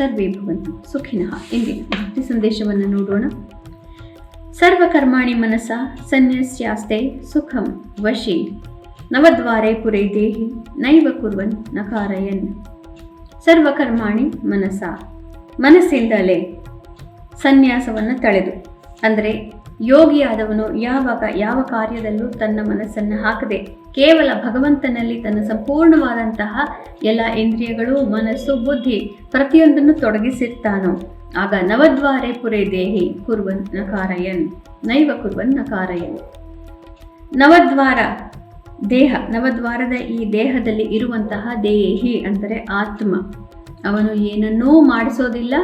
ಸರ್ವೇ ಭವಂತು ಸುಖಿನಃ. ಇಂದಿನ ಭಕ್ತಿ ಸಂದೇಶವನ್ನು ನೋಡೋಣ. ಸರ್ವಕರ್ಮಾಣಿ ಮನಸ ಸನ್ಯಸ್ಯಾಸ್ತೆ ಸುಖಂ ವಶಿ ನವದ್ವಾರೆ ಪುರೇ ದೇಹಿ ನೈವ ಕುರ್ವನ್ ನಕಾರಯನ್. ಸರ್ವಕರ್ಮಾಣಿ ಮನಸ, ಮನಸ್ಸಿಂದಲೇ ಸನ್ಯಾಸವನ್ನು ತಳೆದು, ಅಂದರೆ ಯೋಗಿಯಾದವನು ಯಾವಾಗ ಯಾವ ಕಾರ್ಯದಲ್ಲೂ ತನ್ನ ಮನಸ್ಸನ್ನು ಹಾಕದೆ ಕೇವಲ ಭಗವಂತನಲ್ಲಿ ತನ್ನ ಸಂಪೂರ್ಣವಾದಂತಹ ಎಲ್ಲ ಇಂದ್ರಿಯಗಳು, ಮನಸ್ಸು, ಬುದ್ಧಿ ಪ್ರತಿಯೊಂದನ್ನು ತೊಡಗಿಸಿರ್ತಾನೋ ಆಗ ನವದ್ವಾರೆ ಪುರೇ ದೇಹಿ ಕುರ್ವನ್ ನಕಾರಯನ್ ನೈವ ಕುರ್ವನ್ ನಕಾರಯನ್. ನವದ್ವಾರ ದೇಹ, ನವದ್ವಾರದ ಈ ದೇಹದಲ್ಲಿ ಇರುವಂತಹ ದೇಹಿ ಅಂದರೆ ಆತ್ಮ, ಅವನು ಏನನ್ನೂ ಮಾಡಿಸೋದಿಲ್ಲ,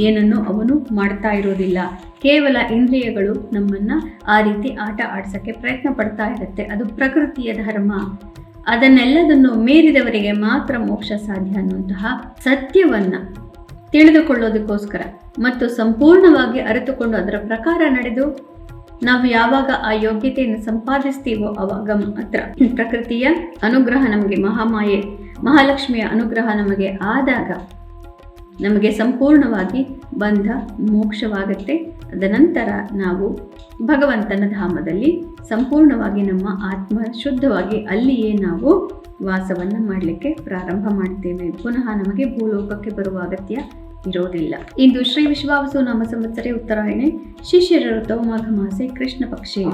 ಏನನ್ನೂ ಅವನು ಮಾಡ್ತಾ ಇರೋದಿಲ್ಲ. ಕೇವಲ ಇಂದ್ರಿಯಗಳು ನಮ್ಮನ್ನು ಆ ರೀತಿ ಆಟ ಆಡಿಸೋಕ್ಕೆ ಪ್ರಯತ್ನ ಪಡ್ತಾ ಇರುತ್ತೆ. ಅದು ಪ್ರಕೃತಿಯ ಧರ್ಮ. ಅದನ್ನೆಲ್ಲದನ್ನು ಮೀರಿದವರಿಗೆ ಮಾತ್ರ ಮೋಕ್ಷ ಸಾಧ್ಯ ಅನ್ನುವಂತಹ ಸತ್ಯವನ್ನು ತಿಳಿದುಕೊಳ್ಳೋದಕ್ಕೋಸ್ಕರ ಮತ್ತು ಸಂಪೂರ್ಣವಾಗಿ ಅರಿತುಕೊಂಡು ಅದರ ಪ್ರಕಾರ ನಡೆದು ನಾವು ಯಾವಾಗ ಆ ಯೋಗ್ಯತೆಯನ್ನು ಸಂಪಾದಿಸ್ತೀವೋ ಆವಾಗ ಮಾತ್ರ ಪ್ರಕೃತಿಯ ಅನುಗ್ರಹ ನಮಗೆ, ಮಹಾಮಾಯೆ ಮಹಾಲಕ್ಷ್ಮಿಯ ಅನುಗ್ರಹ ನಮಗೆ ಆದಾಗ ನಮಗೆ ಸಂಪೂರ್ಣವಾಗಿ ಬಂಧ ಮೋಕ್ಷವಾಗುತ್ತೆ. ಅದನಂತರ ನಾವು ಭಗವಂತನ ಧಾಮದಲ್ಲಿ ಸಂಪೂರ್ಣವಾಗಿ ನಮ್ಮ ಆತ್ಮ ಶುದ್ಧವಾಗಿ ಅಲ್ಲಿಯೇ ನಾವು ವಾಸವನ್ನು ಮಾಡಲಿಕ್ಕೆ ಪ್ರಾರಂಭ ಮಾಡ್ತೇವೆ. ಪುನಃ ನಮಗೆ ಭೂಲೋಕಕ್ಕೆ ಬರುವ ಅಗತ್ಯ ಇರೋದಿಲ್ಲ. ಇಂದು ಶ್ರೀ ವಿಶ್ವಾವಸು ನಾಮ ಸಂವತ್ಸರೆ ಉತ್ತರಾಯಣೆ ಶಿಶಿರ ಋತವು ಮಾಘ ಮಾಸೆ ಕೃಷ್ಣ ಪಕ್ಷೆ.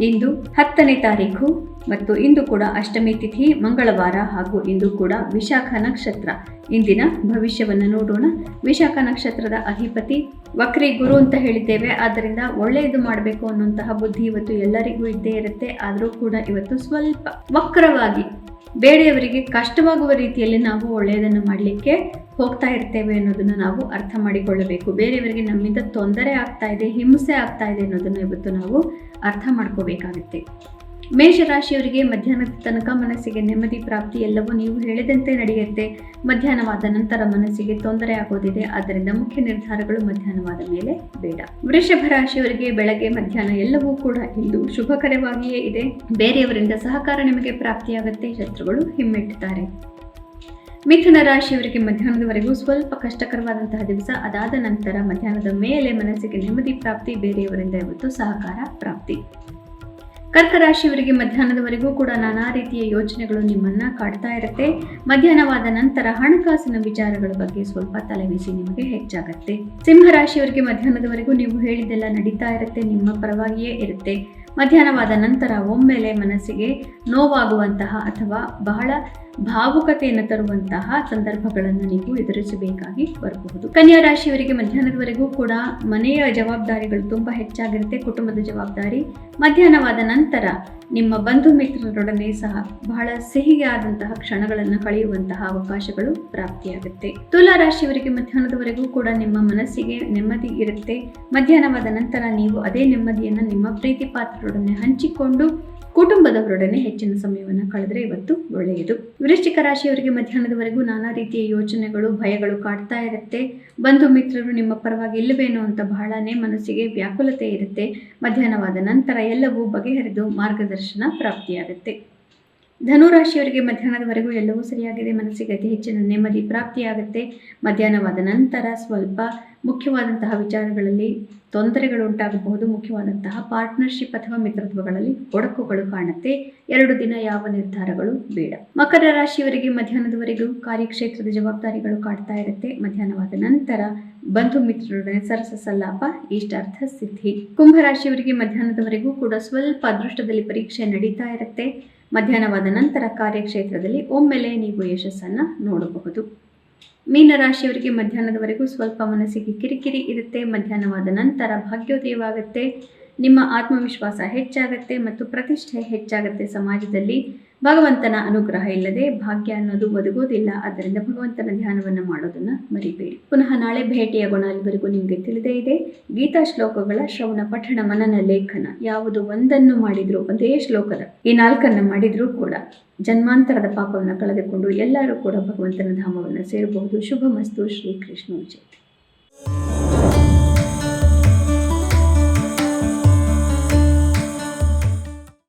ಇಂದು 10ನೇ ತಾರೀಖು ಮತ್ತು ಇಂದು ಕೂಡ ಅಷ್ಟಮಿ ತಿಥಿ ಮಂಗಳವಾರ ಹಾಗೂ ಇಂದು ಕೂಡ ವಿಶಾಖ ನಕ್ಷತ್ರ. ಇಂದಿನ ಭವಿಷ್ಯವನ್ನು ನೋಡೋಣ. ವಿಶಾಖ ನಕ್ಷತ್ರದ ಅಧಿಪತಿ ವಕ್ರಿ ಗುರು ಅಂತ ಹೇಳಿದ್ದೇವೆ. ಆದ್ದರಿಂದ ಒಳ್ಳೆಯದು ಮಾಡಬೇಕು ಅನ್ನುವಂತಹ ಬುದ್ಧಿ ಇವತ್ತು ಎಲ್ಲರಿಗೂ ಇದ್ದೇ ಇರುತ್ತೆ. ಆದರೂ ಕೂಡ ಇವತ್ತು ಸ್ವಲ್ಪ ವಕ್ರವಾಗಿ ಬೇರೆಯವರಿಗೆ ಕಷ್ಟವಾಗುವ ರೀತಿಯಲ್ಲಿ ನಾವು ಒಳ್ಳೆಯದನ್ನು ಮಾಡಲಿಕ್ಕೆ ಹೋಗ್ತಾ ಇರ್ತೇವೆ ಅನ್ನೋದನ್ನು ನಾವು ಅರ್ಥ ಮಾಡಿಕೊಳ್ಳಬೇಕು. ಬೇರೆಯವರಿಗೆ ನಮ್ಮಿಂದ ತೊಂದರೆ ಆಗ್ತಾ ಇದೆ, ಹಿಂಸೆ ಆಗ್ತಾ ಇದೆ ಅನ್ನೋದನ್ನು ಇವತ್ತು ನಾವು ಅರ್ಥ ಮಾಡ್ಕೋಬೇಕಾಗುತ್ತೆ. ಮೇಷರಾಶಿಯವರಿಗೆ ಮಧ್ಯಾಹ್ನದ ತನಕ ಮನಸ್ಸಿಗೆ ನೆಮ್ಮದಿ ಪ್ರಾಪ್ತಿ, ಎಲ್ಲವೂ ನೀವು ಹೇಳಿದಂತೆ ನಡೆಯುತ್ತೆ. ಮಧ್ಯಾಹ್ನವಾದ ನಂತರ ಮನಸ್ಸಿಗೆ ತೊಂದರೆ ಆಗೋದಿದೆ. ಆದ್ದರಿಂದ ಮುಖ್ಯ ನಿರ್ಧಾರಗಳು ಮಧ್ಯಾಹ್ನವಾದ ಮೇಲೆ ಬೇಡ. ವೃಷಭ ರಾಶಿಯವರಿಗೆ ಬೆಳಗ್ಗೆ ಮಧ್ಯಾಹ್ನ ಎಲ್ಲವೂ ಕೂಡ ಇಂದು ಶುಭಕರವಾಗಿಯೇ ಇದೆ. ಬೇರೆಯವರಿಂದ ಸಹಕಾರ ನಿಮಗೆ ಪ್ರಾಪ್ತಿಯಾಗುತ್ತೆ, ಶತ್ರುಗಳು ಹಿಮ್ಮೆಟ್ಟುತ್ತಾರೆ. ಮಿಥುನ ರಾಶಿಯವರಿಗೆ ಮಧ್ಯಾಹ್ನದವರೆಗೂ ಸ್ವಲ್ಪ ಕಷ್ಟಕರವಾದಂತಹ ದಿವಸ. ಅದಾದ ನಂತರ ಮಧ್ಯಾಹ್ನದ ಮೇಲೆ ಮನಸ್ಸಿಗೆ ನೆಮ್ಮದಿ ಪ್ರಾಪ್ತಿ, ಬೇರೆಯವರಿಂದ ಇವತ್ತು ಸಹಕಾರ ಪ್ರಾಪ್ತಿ. ಕರ್ಕ ರಾಶಿಯವರಿಗೆ ಮಧ್ಯಾಹ್ನದವರೆಗೂ ಕೂಡ ನಾನಾ ರೀತಿಯ ಯೋಚನೆಗಳು ನಿಮ್ಮನ್ನ ಕಾಡ್ತಾ ಇರುತ್ತೆ. ಮಧ್ಯಾಹ್ನವಾದ ನಂತರ ಹಣಕಾಸಿನ ವಿಚಾರಗಳ ಬಗ್ಗೆ ಸ್ವಲ್ಪ ತಲೆಬಿಸಿ ನಿಮಗೆ ಹೆಚ್ಚಾಗತ್ತೆ. ಸಿಂಹ ರಾಶಿಯವರಿಗೆ ಮಧ್ಯಾಹ್ನದವರೆಗೂ ನೀವು ಹೇಳಿದ್ದೆಲ್ಲ ನಡೀತಾ ಇರುತ್ತೆ, ನಿಮ್ಮ ಪರವಾಗಿಯೇ ಇರುತ್ತೆ. ಮಧ್ಯಾಹ್ನವಾದ ನಂತರ ಒಮ್ಮೆಲೆ ಮನಸ್ಸಿಗೆ ನೋವಾಗುವಂತಹ ಅಥವಾ ಬಹಳ ಭಾವುಕತೆಯನ್ನು ತರುವಂತಹ ಸಂದರ್ಭಗಳನ್ನು ನೀವು ಎದುರಿಸಬೇಕಾಗಿ ಬರಬಹುದು. ಕನ್ಯಾ ರಾಶಿಯವರಿಗೆ ಮಧ್ಯಾಹ್ನದವರೆಗೂ ಕೂಡ ಮನೆಯ ಜವಾಬ್ದಾರಿಗಳು ತುಂಬಾ ಹೆಚ್ಚಾಗಿರುತ್ತೆ, ಕುಟುಂಬದ ಜವಾಬ್ದಾರಿ. ಮಧ್ಯಾಹ್ನವಾದ ನಂತರ ನಿಮ್ಮ ಬಂಧು ಮಿತ್ರರೊಡನೆ ಸಹ ಬಹಳ ಸಿಹಿಯಾದಂತಹ ಕ್ಷಣಗಳನ್ನು ಕಳೆಯುವಂತಹ ಅವಕಾಶಗಳು ಪ್ರಾಪ್ತಿಯಾಗುತ್ತೆ. ತುಲಾ ರಾಶಿಯವರಿಗೆ ಮಧ್ಯಾಹ್ನದವರೆಗೂ ಕೂಡ ನಿಮ್ಮ ಮನಸ್ಸಿಗೆ ನೆಮ್ಮದಿ ಇರುತ್ತೆ. ಮಧ್ಯಾಹ್ನವಾದ ನಂತರ ನೀವು ಅದೇ ನೆಮ್ಮದಿಯನ್ನು ನಿಮ್ಮ ಪ್ರೀತಿ ಪಾತ್ರರೊಡನೆ ಹಂಚಿಕೊಂಡು ಕುಟುಂಬದವರೊಡನೆ ಹೆಚ್ಚಿನ ಸಮಯವನ್ನು ಕಳೆದ್ರೆ ಇವತ್ತು ಒಳ್ಳೆಯದು. ವೃಶ್ಚಿಕ ರಾಶಿಯವರಿಗೆ ಮಧ್ಯಾಹ್ನದವರೆಗೂ ನಾನಾ ರೀತಿಯ ಯೋಚನೆಗಳು, ಭಯಗಳು ಕಾಡ್ತಾ ಇರುತ್ತೆ. ಬಂಧು ಮಿತ್ರರು ನಿಮ್ಮ ಪರವಾಗಿ ಇಲ್ಲವೇನೋ ಅಂತ ಬಹಳನೇ ಮನಸ್ಸಿಗೆ ವ್ಯಾಕುಲತೆ ಇರುತ್ತೆ. ಮಧ್ಯಾಹ್ನವಾದ ನಂತರ ಎಲ್ಲವೂ ಬಗೆಹರಿದು ಮಾರ್ಗದರ್ಶನ ಪ್ರಾಪ್ತಿಯಾಗುತ್ತೆ. ಧನುರಾಶಿಯವರಿಗೆ ಮಧ್ಯಾಹ್ನದವರೆಗೂ ಎಲ್ಲವೂ ಸರಿಯಾಗಿದೆ, ಮನಸ್ಸಿಗೆ ಅತಿ ಹೆಚ್ಚಿನ ನೆಮ್ಮದಿ ಪ್ರಾಪ್ತಿಯಾಗುತ್ತೆ. ಮಧ್ಯಾಹ್ನವಾದ ನಂತರ ಸ್ವಲ್ಪ ಮುಖ್ಯವಾದಂತಹ ವಿಚಾರಗಳಲ್ಲಿ ತೊಂದರೆಗಳು ಉಂಟಾಗಬಹುದು. ಮುಖ್ಯವಾದಂತಹ ಪಾರ್ಟ್ನರ್ಶಿಪ್ ಅಥವಾ ಮಿತ್ರತ್ವಗಳಲ್ಲಿ ಒಡಕುಗಳು ಕಾಣುತ್ತೆ. 2 ದಿನ ಯಾವ ನಿರ್ಧಾರಗಳು ಬೇಡ. ಮಕರ ರಾಶಿಯವರಿಗೆ ಮಧ್ಯಾಹ್ನದವರೆಗೂ ಕಾರ್ಯಕ್ಷೇತ್ರದ ಜವಾಬ್ದಾರಿಗಳು ಕಾಡ್ತಾ ಇರುತ್ತೆ. ಮಧ್ಯಾಹ್ನವಾದ ನಂತರ ಬಂಧು ಮಿತ್ರರೊಡನೆ ಸರಸ ಸಲ್ಲಾಪ, ಇಷ್ಟಾರ್ಥ ಸಿದ್ಧಿ. ಕುಂಭರಾಶಿಯವರಿಗೆ ಮಧ್ಯಾಹ್ನದವರೆಗೂ ಕೂಡ ಸ್ವಲ್ಪ ಅದೃಷ್ಟದಲ್ಲಿ ಪರೀಕ್ಷೆ ನಡೀತಾ ಇರುತ್ತೆ. ಮಧ್ಯಾಹ್ನವಾದ ನಂತರ ಕಾರ್ಯಕ್ಷೇತ್ರದಲ್ಲಿ ಒಮ್ಮೆಲೆ ನೀವು ಯಶಸ್ಸನ್ನು ನೋಡಬಹುದು. ಮೀನರಾಶಿಯವರಿಗೆ ಮಧ್ಯಾಹ್ನದವರೆಗೂ ಸ್ವಲ್ಪ ಮನಸ್ಸಿಗೆ ಕಿರಿಕಿರಿ ಇರುತ್ತೆ. ಮಧ್ಯಾಹ್ನವಾದ ನಂತರ ಭಾಗ್ಯೋದಯವಾಗುತ್ತೆ. ನಿಮ್ಮ ಆತ್ಮವಿಶ್ವಾಸ ಹೆಚ್ಚಾಗುತ್ತೆ ಮತ್ತು ಪ್ರತಿಷ್ಠೆ ಹೆಚ್ಚಾಗುತ್ತೆ. ಸಮಾಜದಲ್ಲಿ ಭಗವಂತನ ಅನುಗ್ರಹ ಇಲ್ಲದೆ ಭಾಗ್ಯ ಅನ್ನೋದು ಒದಗೋದಿಲ್ಲ. ಆದ್ದರಿಂದ ಭಗವಂತನ ಧ್ಯಾನವನ್ನು ಮಾಡೋದನ್ನು ಮರಿಬೇಡಿ. ಪುನಃ ನಾಳೆ ಭೇಟಿಯಾಗೋಣ. ಅಲ್ಲಿವರೆಗೂ ನಿಮಗೆ ತಿಳಿದೇ ಇದೆ, ಗೀತಾ ಶ್ಲೋಕಗಳ ಶ್ರವಣ, ಪಠಣ, ಮನನ, ಲೇಖನ ಯಾವುದು ಒಂದನ್ನು ಮಾಡಿದ್ರು, ಒಂದೇ ಶ್ಲೋಕದ ಈ 4 ಮಾಡಿದ್ರೂ ಕೂಡ ಜನ್ಮಾಂತರದ ಪಾಪವನ್ನು ಕಳೆದುಕೊಂಡು ಎಲ್ಲರೂ ಕೂಡ ಭಗವಂತನ ಧಾಮವನ್ನು ಸೇರಬಹುದು. ಶುಭಮಸ್ತು. ಶ್ರೀ ಕೃಷ್ಣ ಜಯತೆ.